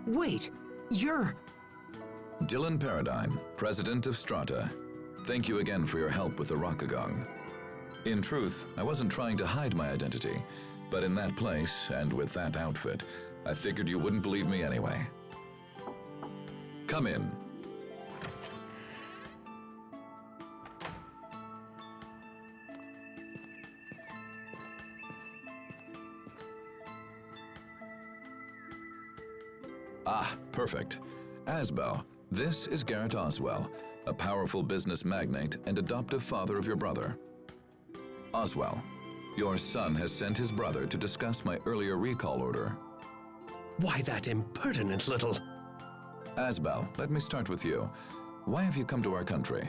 Wait, you're... Dylan Paradigm, President of Strata. Thank you again for your help with the Rokugan. In truth, I wasn't trying to hide my identity, but in that place and with that outfit, I figured you wouldn't believe me anyway. Come in. Ah, perfect. Asbel, this is Garrett Oswell, a powerful business magnate and adoptive father of your brother. Oswell, your son has sent his brother to discuss my earlier recall order. Why that impertinent little... Asbel, let me start with you. Why have you come to our country?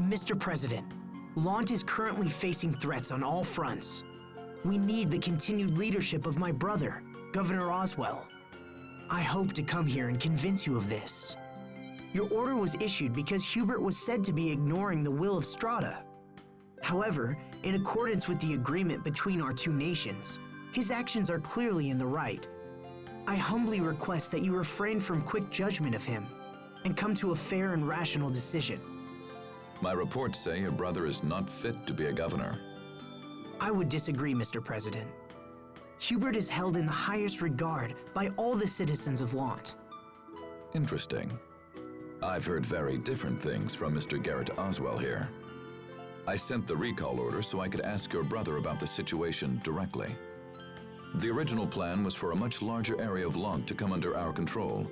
Mr. President, Lant is currently facing threats on all fronts. We need the continued leadership of my brother, Governor Oswell. I hope to come here and convince you of this. Your order was issued because Hubert was said to be ignoring the will of Strata. However, in accordance with the agreement between our two nations, his actions are clearly in the right. I humbly request that you refrain from quick judgment of him and come to a fair and rational decision. My reports say your brother is not fit to be a governor. I would disagree, Mr. President. Hubert is held in the highest regard by all the citizens of Lant. Interesting. I've heard very different things from Mr. Garrett Oswell here. I sent the recall order so I could ask your brother about the situation directly. The original plan was for a much larger area of Lant to come under our control,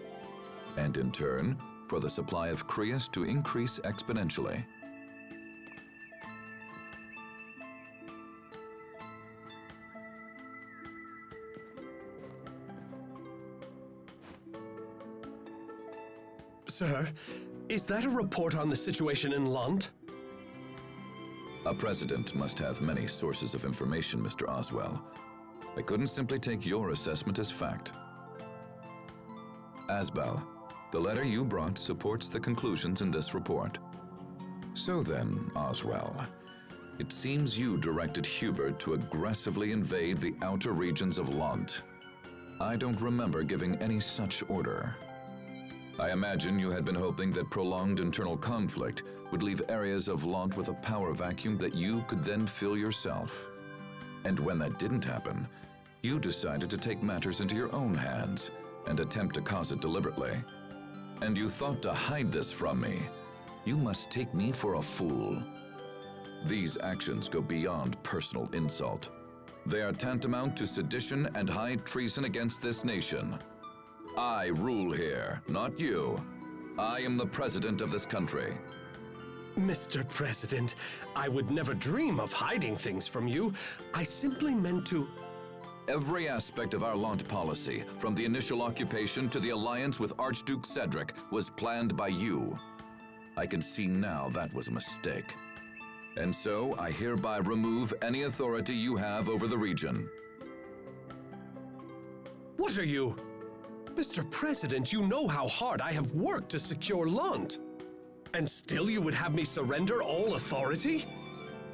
and in turn, for the supply of Crius to increase exponentially. Sir, is that a report on the situation in Lant? A president must have many sources of information, Mr. Oswell. I couldn't simply take your assessment as fact. Asbel, the letter you brought supports the conclusions in this report. So then, Oswell, it seems you directed Hubert to aggressively invade the outer regions of Lant. I don't remember giving any such order. I imagine you had been hoping that prolonged internal conflict would leave areas of Lant with a power vacuum that you could then fill yourself. And when that didn't happen, you decided to take matters into your own hands and attempt to cause it deliberately. And you thought to hide this from me. You must take me for a fool. These actions go beyond personal insult. They are tantamount to sedition and high treason against this nation. I rule here, not you. I am the president of this country. Mr. President, I would never dream of hiding things from you. I simply meant to... Every aspect of our Lant policy, from the initial occupation to the alliance with Archduke Cedric, was planned by you. I can see now that was a mistake. And so I hereby remove any authority you have over the region. What are you? Mr. President, you know how hard I have worked to secure Lant. And still you would have me surrender all authority?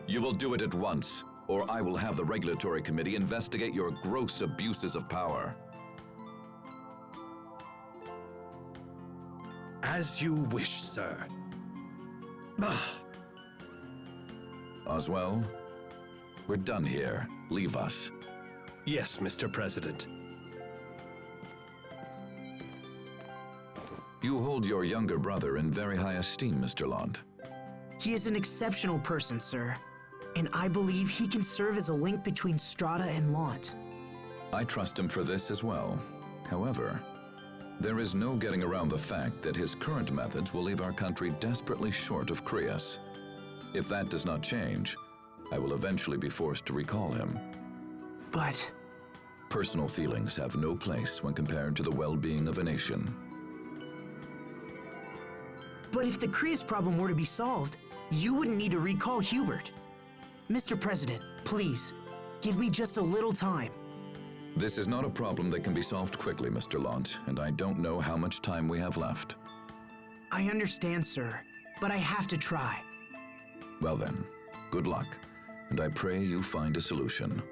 You will do it at once, or I will have the Regulatory Committee investigate your gross abuses of power. As you wish, sir. Oswell, we're done here. Leave us. Yes, Mr. President. You hold your younger brother in very high esteem, Mr. Lant. He is an exceptional person, sir, and I believe he can serve as a link between Strata and Lant. I trust him for this as well. However, there is no getting around the fact that his current methods will leave our country desperately short of Crius. If that does not change, I will eventually be forced to recall him. But... Personal feelings have no place when compared to the well-being of a nation. But if the Crius problem were to be solved, you wouldn't need to recall Hubert. Mr. President, please, give me just a little time. This is not a problem that can be solved quickly, Mr. Lant, and I don't know how much time we have left. I understand, sir, but I have to try. Well then, good luck, and I pray you find a solution.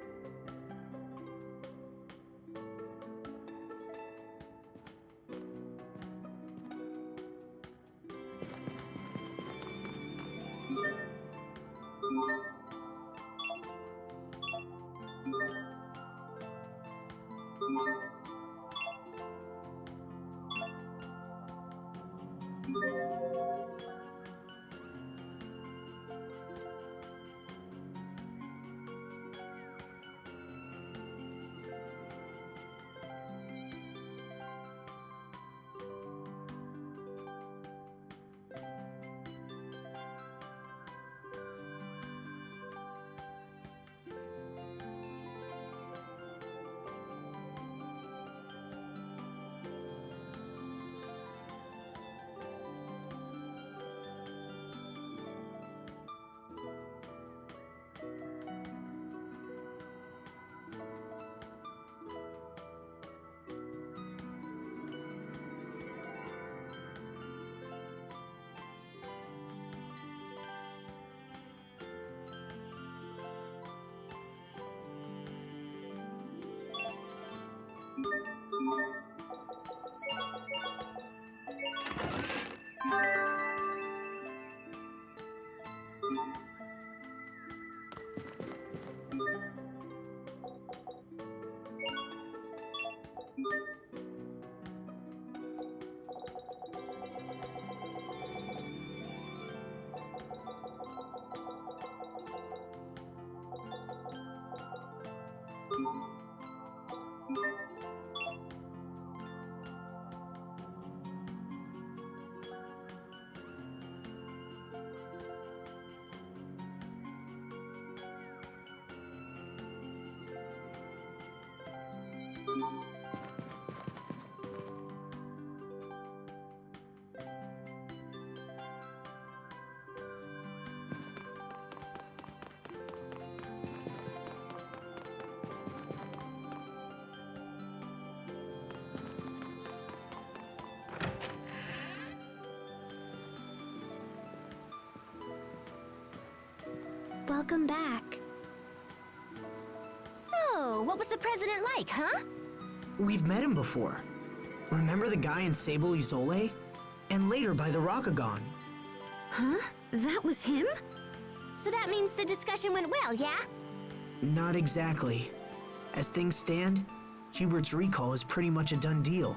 Welcome back. So, what was the president like, huh? We've met him before. Remember the guy in Sable Izole? And later by the Rakagon. Huh? That was him? So that means the discussion went well, yeah? Not exactly. As things stand, Hubert's recall is pretty much a done deal.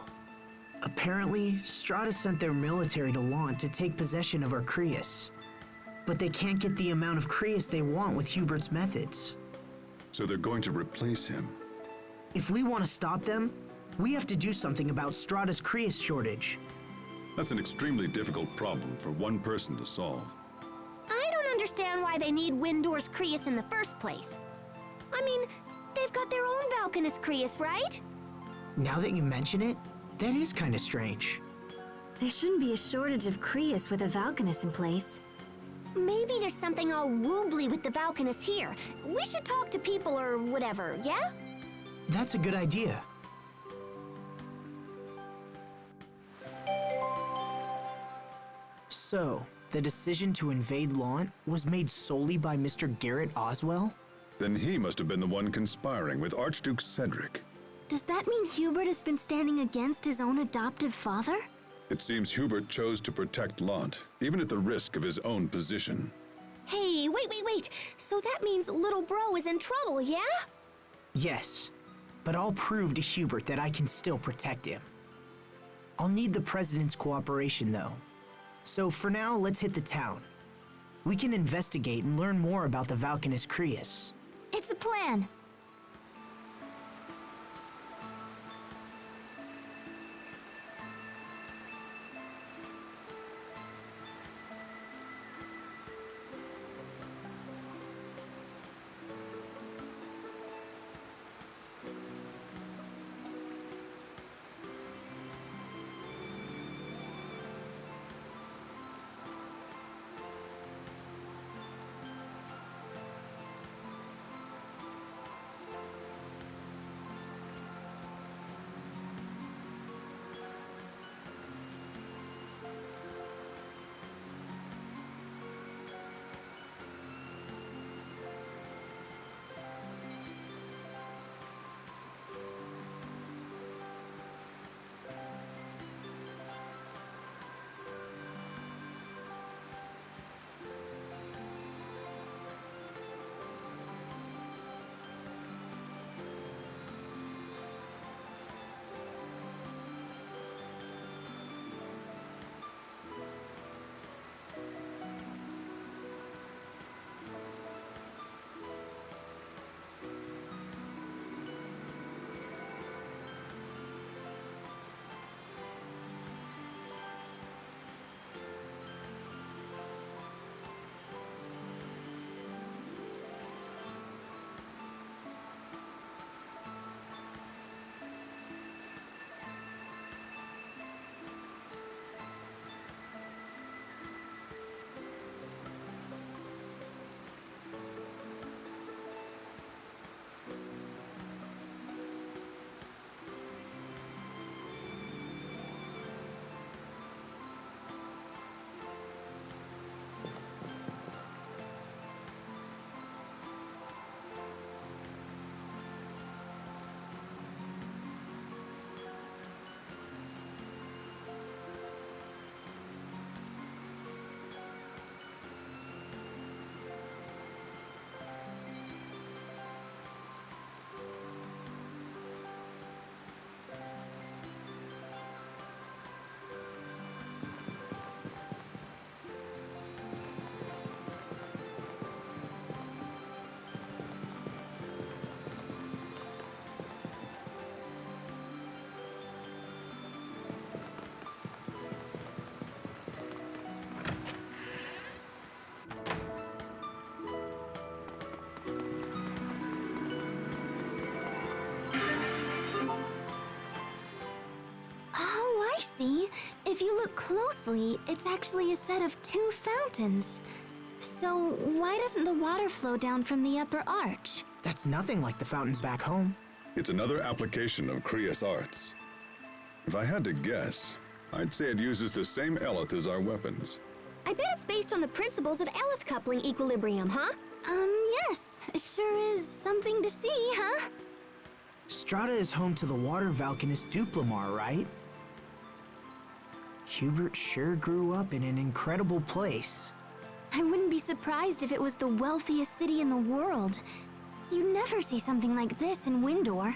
Apparently, Strata sent their military to Lant to take possession of Arcreus. But they can't get the amount of Creus they want with Hubert's methods. So they're going to replace him. If we want to stop them, we have to do something about Strata's Creus shortage. That's an extremely difficult problem for one person to solve. I don't understand why they need Windor's Creus in the first place. I mean, they've got their own Valkanus Creus, right? Now that you mention it, that is kind of strange. There shouldn't be a shortage of Creus with a Valkanus in place. Maybe there's something all woobly with the Valkanus here. We should talk to people or whatever, yeah? That's a good idea. So, the decision to invade Lant was made solely by Mr. Garrett Oswell? Then he must have been the one conspiring with Archduke Cedric. Does that mean Hubert has been standing against his own adoptive father? It seems Hubert chose to protect Lant, even at the risk of his own position. Hey, wait. So that means little bro is in trouble, yeah? Yes, but I'll prove to Hubert that I can still protect him. I'll need the President's cooperation, though. So for now, let's hit the town. We can investigate and learn more about the Valkanus Creus. It's a plan. See? If you look closely, it's actually a set of two fountains. So, why doesn't the water flow down from the upper arch? That's nothing like the fountains back home. It's another application of Krios arts. If I had to guess, I'd say it uses the same Eleth as our weapons. I bet it's based on the principles of Eleth coupling equilibrium, huh? Yes. It sure is something to see, huh? Strata is home to the water Valkanist Duplimar, right? Hubert sure grew up in an incredible place. I wouldn't be surprised if it was the wealthiest city in the world. You never see something like this in Windor.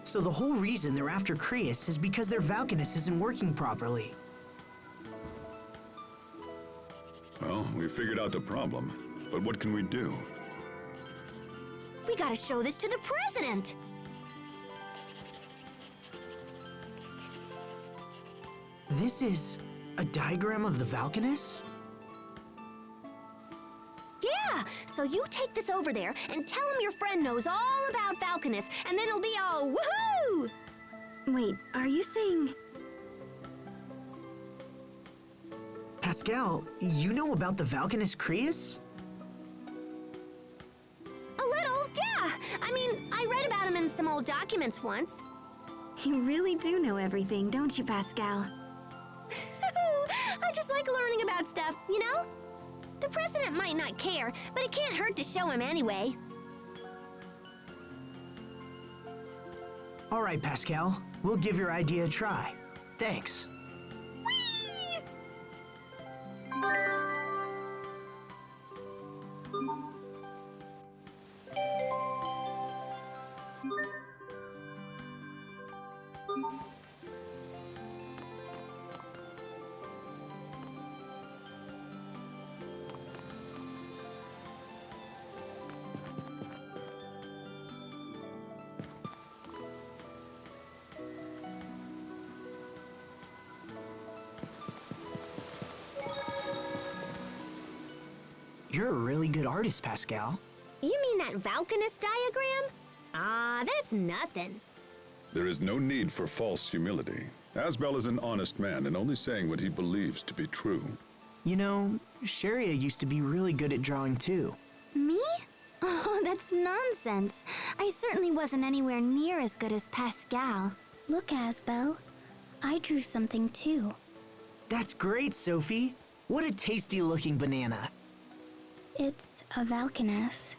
So the whole reason they're after Crius is because their Valkanus isn't working properly. Well, we figured out the problem, but what can we do? We gotta show this to the president! This is a diagram of the Valkanus? Yeah! So you take this over there and tell him your friend knows all about Valkanus, and then it'll be all woohoo! Wait, are you saying... Pascal, you know about the Valkanus Crius? A little, yeah! I mean, I read about him in some old documents once. You really do know everything, don't you, Pascal? I just like learning about stuff, you know? The president might not care, but it can't hurt to show him anyway. All right, Pascal. We'll give your idea a try. Thanks. Whee! You're a really good artist, Pascal. You mean that Valkanus diagram? Ah, that's nothing. There is no need for false humility. Asbel is an honest man and only saying what he believes to be true. You know, Sharia used to be really good at drawing too. Me? Oh, that's nonsense. I certainly wasn't anywhere near as good as Pascal. Look, Asbel. I drew something too. That's great, Sophie. What a tasty looking banana. It's a Valkanus.